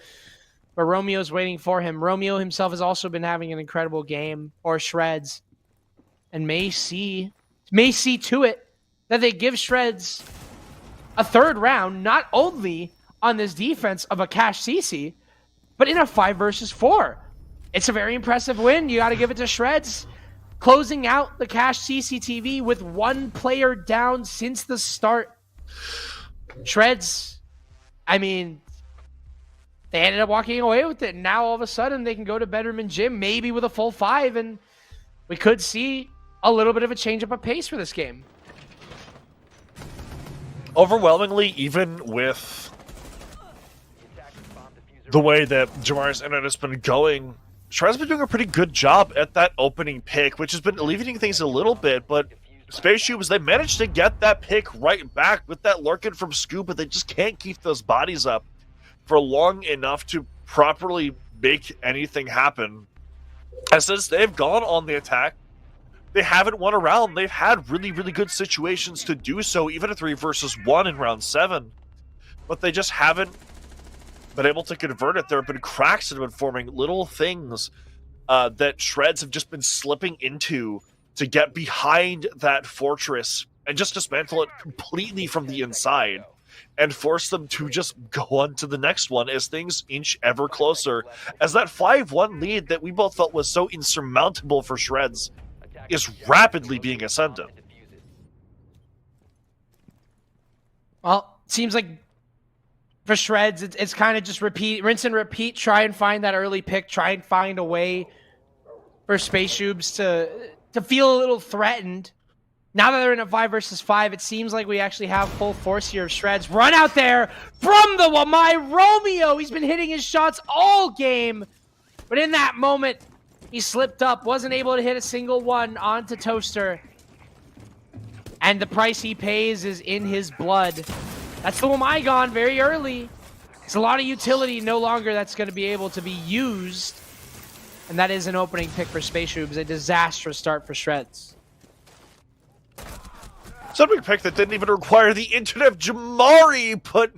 But Romeo's waiting for him. Romeo himself has also been having an incredible game. Or Shreds. And may see to it that they give Shreds a 3rd round, not only on this defense of a Cash CC, but in a 5 versus 4. It's a very impressive win. You got to give it to Shreds. Closing out the Cash CCTV with 1 player down since the start. Shreds, I mean, they ended up walking away with it. Now all of a sudden they can go to Bedroom and Gym, maybe with a full 5, and we could see a little bit of a change up of pace for this game. Overwhelmingly, even with the way that Jamari's internet has been going, Shred's been doing a pretty good job at that opening pick, which has been alleviating things a little bit, but Space Shoobs, they managed to get that pick right back with that lurking from Scoob, but they just can't keep those bodies up for long enough to properly make anything happen. And since they've gone on the attack, they haven't won a round. They've had really, really good situations to do so, even a 3 versus 1 in round 7, but they just haven't been able to convert it. There have been cracks that have been forming, little things that Shreds have just been slipping into to get behind that fortress and just dismantle it completely from the inside and force them to just go on to the next one as things inch ever closer, as that 5-1 lead that we both felt was so insurmountable for Shreds is rapidly being ascended. Well, seems like for Shreds, it's kind of just rinse and repeat, try and find that early pick, try and find a way for Space Shoobs to feel a little threatened. Now that they're in a 5 versus 5, it seems like we actually have full force here of Shreds. Run out there from the Wamai Romeo. He's been hitting his shots all game, but in that moment, he slipped up, wasn't able to hit a single one onto Toaster. And the price he pays is in his blood. That's the Wamai gone very early. It's a lot of utility no longer that's going to be able to be used. And that is an opening pick for Space Shoobs. A disastrous start for Shreds. It's a big pick that didn't even require the internet of Jamari, but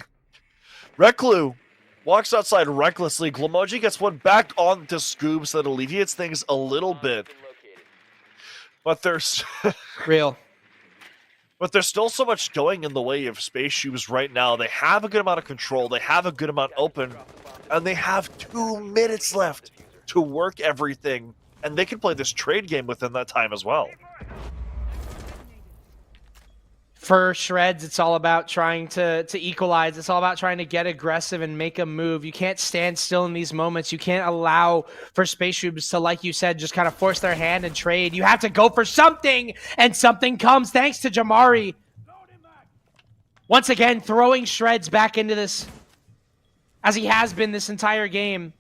Reclu walks outside recklessly. Glomoji gets one back on to Scoob, so that alleviates things a little bit. But there's Real. But there's still so much going in the way of Space Shoobs right now. They have a good amount of control, they have a good amount open, and they have 2 minutes left to work everything, and they can play this trade game within that time as well. for Shreds, it's all about trying to equalize. It's all about trying to get aggressive and make a move. You can't stand still in these moments. You can't allow for Space Shoobs to, like you said, just kind of force their hand and trade. You have to go for something, and something comes thanks to Jamari. Once again, throwing Shreds back into this, as he has been this entire game.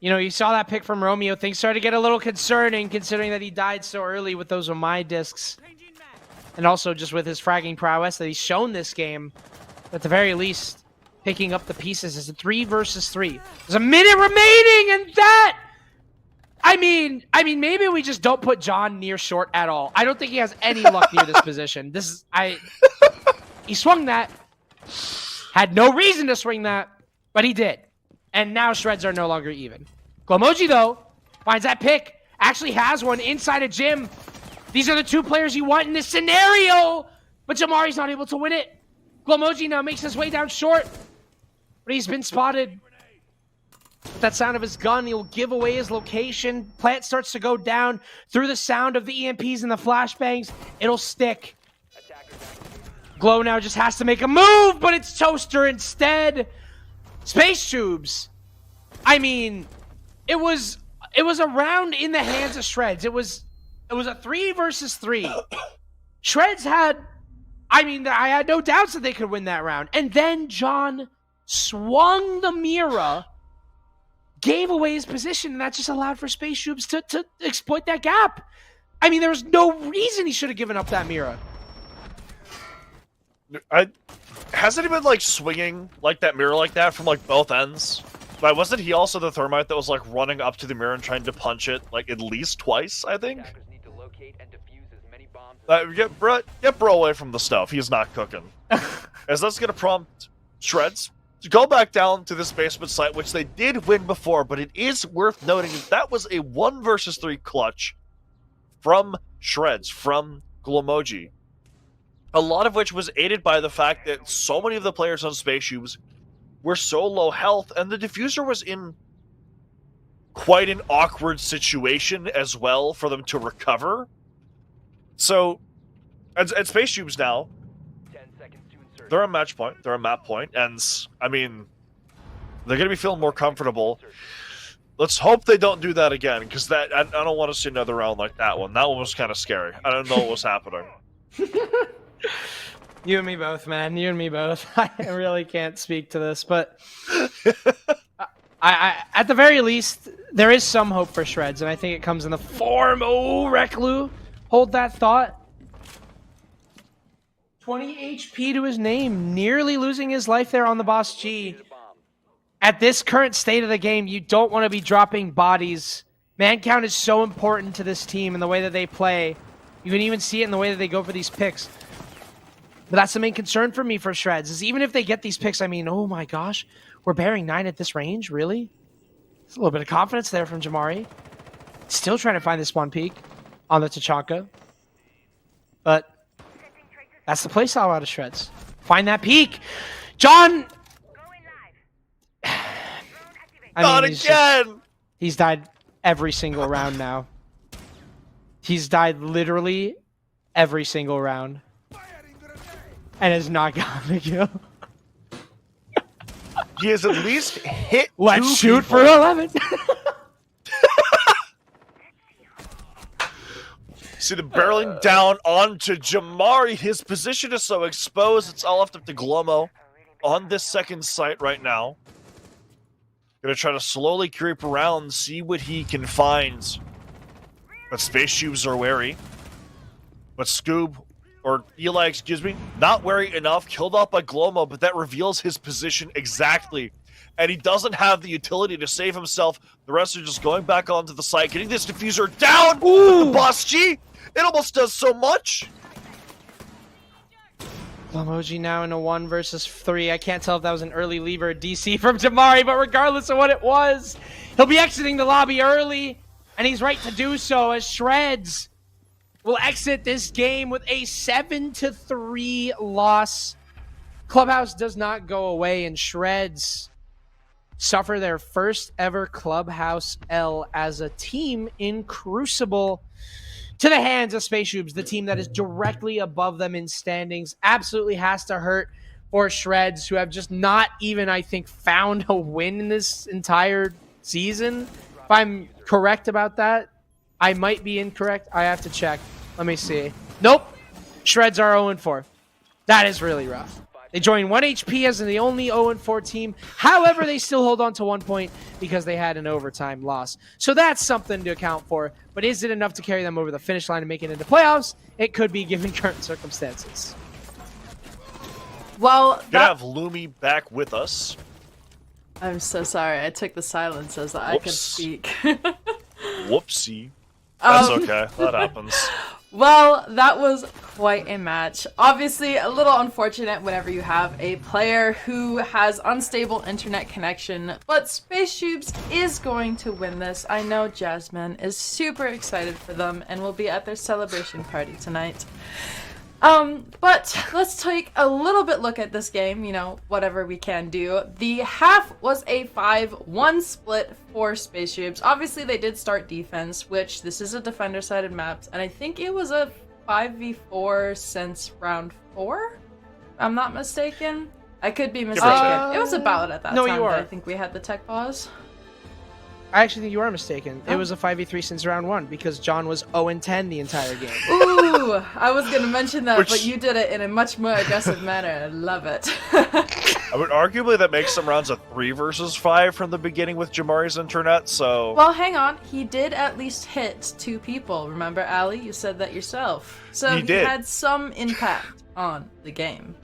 You know, you saw that pick from Romeo. Things started to get a little concerning, considering that he died so early with those Omai discs. And also just with his fragging prowess that he's shown this game. At the very least, picking up the pieces. It's a 3 versus 3. There's a minute remaining, and that... I mean, maybe we just don't put John near short at all. I don't think he has any luck near this position. He swung that. Had no reason to swing that, but he did. And now Shreds are no longer even. Glomoji, though, finds that pick. Actually has one inside a gym. These are the two players you want in this scenario. But Jamari's not able to win it. Glomoji now makes his way down short. But he's been spotted. With that sound of his gun, he'll give away his location. Plant starts to go down. Through the sound of the EMPs and the flashbangs, it'll stick. Glow now just has to make a move, but it's Toaster instead. Space Shoobs. I mean, it was a round in the hands of Shreds. It was a 3 versus 3. Shreds had, I had no doubts that they could win that round. And then John swung the Mira, gave away his position, and that just allowed for Space Shoobs to exploit that gap. I mean, there was no reason he should have given up that Mira. Hasn't he been like swinging like that mirror like that from like both ends? Like, wasn't he also the thermite that was like running up to the mirror and trying to punch it like at least twice? I think. Get bro away from the stuff. He's not cooking. As that's gonna prompt Shreds to go back down to this basement site, which they did win before, but it is worth noting that was a 1 versus 3 clutch from Shreds, from Glomoji. A lot of which was aided by the fact that so many of the players on Space Shoobs were so low health, and the diffuser was in quite an awkward situation as well for them to recover. So, at Space Shoobs now, they're on match point, they're on map point, and, I mean, they're going to be feeling more comfortable. Let's hope they don't do that again, because I don't want to see another round like that one. That one was kind of scary. I don't know what was happening. You and me both, man. You and me both. I really can't speak to this, but I at the very least, there is some hope for Shreds, and I think it comes in the form. Oh, Reklu, hold that thought. 20 HP to his name, nearly losing his life there on the Boss G. At this current state of the game, you don't want to be dropping bodies. Man count is so important to this team and the way that they play. You can even see it in the way that they go for these picks. But that's the main concern for me for Shreds, is even if they get these picks, I mean, oh my gosh, we're bearing 9 at this range, really? There's a little bit of confidence there from Jamari. Still trying to find this spawn peak on the Tachanka. But that's the playstyle out of Shreds. Find that peak. John! Not again! He's died every single round now. He's died literally every single round. And has not gotten a kill. He has at least hit Let's shoot people. for 11. See the barreling down onto Jamari. His position is so exposed. It's all left up to Glomo on this second site right now. Gonna try to slowly creep around, see what he can find. But Space Shoobs are wary. But Scoob, or Eli, excuse me, not wary enough, killed off by Glomo, but that reveals his position exactly. And he doesn't have the utility to save himself. The rest are just going back onto the site, getting this diffuser down! Ooh. The Boss G! It almost does so much! Glomoji now in a 1 versus 3. I can't tell if that was an early leave or a DC from Jamari, but regardless of what it was, he'll be exiting the lobby early, and he's right to do so as Shreds will exit this game with a 7-3 loss. Clubhouse does not go away, and Shreds suffer their first ever Clubhouse L as a team in Crucible. to the hands of Space Shoobs, the team that is directly above them in standings. Absolutely has to hurt for Shreds, who have just not even, I think, found a win in this entire season. If I'm correct about that, I might be incorrect. I have to check. Let me see. Nope. Shreds are 0-4. That is really rough. They joined 1 HP as the only 0-4 team. However, they still hold on to 1 point because they had an overtime loss. So that's something to account for. But is it enough to carry them over the finish line and make it into playoffs? It could be, given current circumstances. Well, Gonna have Lumi back with us. I'm so sorry. I took the silence so that I could Whoops. speak. Whoopsie. That's Um, okay. That happens. Well, that was quite a match. Obviously, a little unfortunate whenever you have a player who has unstable internet connection, but Space Shoobs is going to win this. I know Jasmine is super excited for them and will be at their celebration party tonight. But let's take a little bit look at this game, you know, whatever we can do. The half was a 5-1 split for Space Shoobs. Obviously, they did start defense, which this is a defender-sided map, and I think it was a 5v4 since round 4, if I'm not mistaken. I could be mistaken. It was about at that no, time you that are. I think we had the tech pause. I actually think you are mistaken. Oh. It was a 5v3 since round 1 because John was 0-10 the entire game. Ooh, I was going to mention that, Which- but you did it in a much more aggressive manner. I love it. I would arguably that makes some rounds a 3 versus 5 from the beginning with Jamari's internet, so... Well, hang on. He did at least hit 2 people. Remember, Ali? You said that yourself. So He he did. had some impact on the game.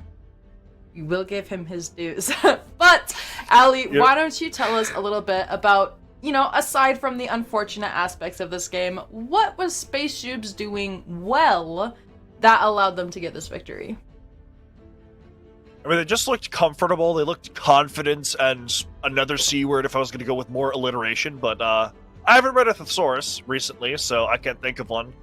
You will give him his dues. But, Ali, Yep. why don't you tell us a little bit about, you know, aside from the unfortunate aspects of this game, what was Space Shoobs doing well that allowed them to get this victory? I mean, they just looked comfortable, they looked confident, and another C word if I was going to go with more alliteration, but I haven't read a thesaurus recently, so I can't think of one.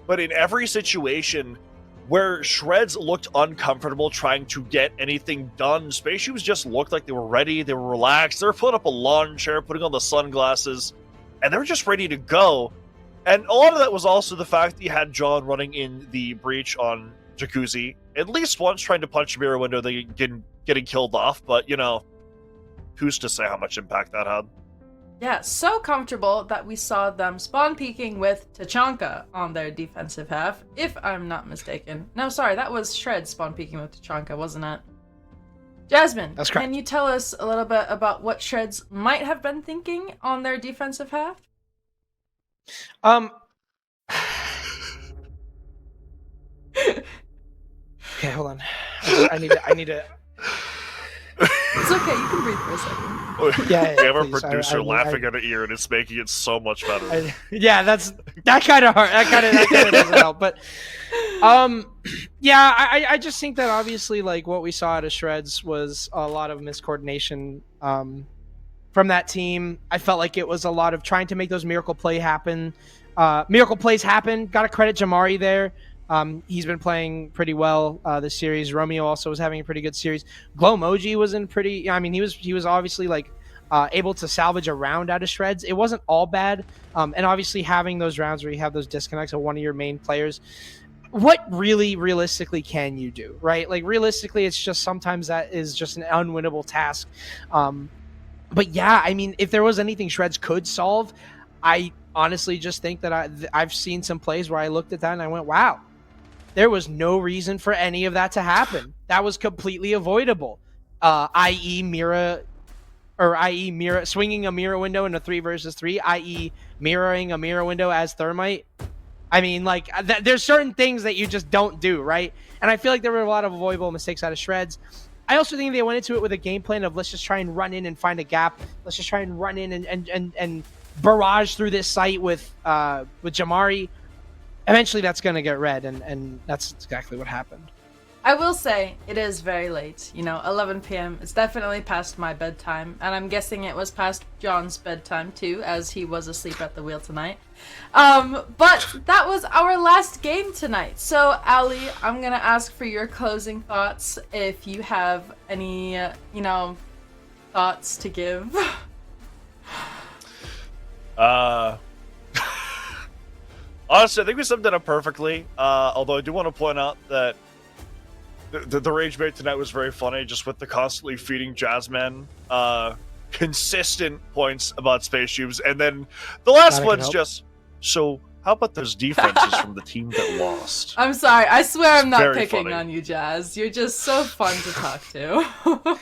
But in every situation where Shreds looked uncomfortable trying to get anything done, Space Shoobs just looked like they were ready, they were relaxed, they were putting up a lawn chair, putting on the sunglasses, and they were just ready to go. And a lot of that was also the fact that you had John running in the breach on Jacuzzi, at least once trying to punch a mirror window, they getting killed off, but, you know, who's to say how much impact that had? Yeah, so comfortable that we saw them spawn peeking with Tachanka on their defensive half, if I'm not mistaken. No, sorry, that was Shred spawn peeking with Tachanka, wasn't it? Jasmine, That's correct. can you tell us a little bit about what Shreds might have been thinking on their defensive half? Okay, hold on. I need to. It's okay, you can breathe for a second. Yeah, We have our please. producer I- laughing at her ear, and it's making it so much better. Yeah, that kind of hard. That kind of doesn't help. But, yeah, I just think that obviously, like, what we saw out of Shreds was a lot of miscoordination from that team. I felt like it was a lot of trying to make those miracle plays happen. Got to credit Jamari there. He's been playing pretty well this series. Romeo also was having a pretty good series. Glowmoji was in pretty. I mean, he was obviously like able to salvage a round out of Shreds. It wasn't all bad. And obviously having those rounds where you have those disconnects of one of your main players. What really realistically can you do, right? Like realistically, it's just sometimes that is just an unwinnable task. But yeah, I mean, if there was anything Shreds could solve, I honestly just think that I've seen some plays where I looked at that and I went, wow. There was no reason for any of that to happen. That was completely avoidable. I.e. swinging a mirror window in a 3 versus 3, i.e. mirroring a mirror window as Thermite. I mean, like, there's certain things that you just don't do, right? And I feel like there were a lot of avoidable mistakes out of Shreds. I also think they went into it with a game plan of let's just try and run in and find a gap. Let's just try and run in and barrage through this site with Jamari. Eventually that's going to get read, and that's exactly what happened. I will say, it is very late. You know, 11 p.m. It's definitely past my bedtime, and I'm guessing it was past John's bedtime too, as he was asleep at the wheel tonight. But that was our last game tonight. So, Ali, I'm gonna ask for your closing thoughts, if you have any, thoughts to give. Honestly, I think we summed it up perfectly. Although I do want to point out that the rage bait tonight was very funny, just with the constantly feeding Jazzman consistent points about space tubes, and then the last Glad I could one's help. just so. How about those defenses from the team that lost? I'm sorry. I swear I'm not very picking funny. on you, Jazz. You're just so fun to talk to.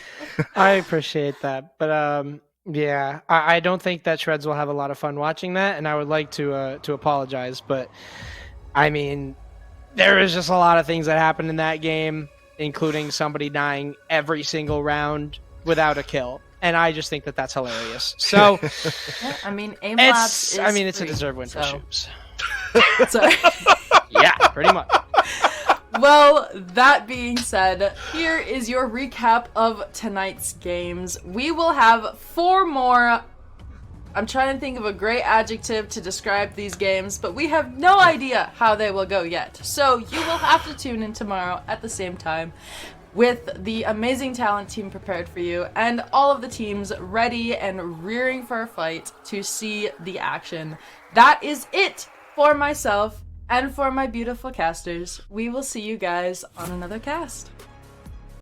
I appreciate that, but yeah, I don't think that Shreds will have a lot of fun watching that, and I would like to apologize, but I mean, there is just a lot of things that happened in that game, including somebody dying every single round without a kill, and I just think that that's hilarious. So Yeah, I mean, aim labs is it's a free, deserved win for so- Shoobs. Sorry. Yeah, pretty much. Well, that being said, here is your recap of tonight's games. We will have 4 more. I'm trying to think of a great adjective to describe these games, but we have no idea how they will go yet. So you will have to tune in tomorrow at the same time with the amazing talent team prepared for you and all of the teams ready and rearing for a fight to see the action. That is it for myself and for my beautiful casters. We will see you guys on another cast.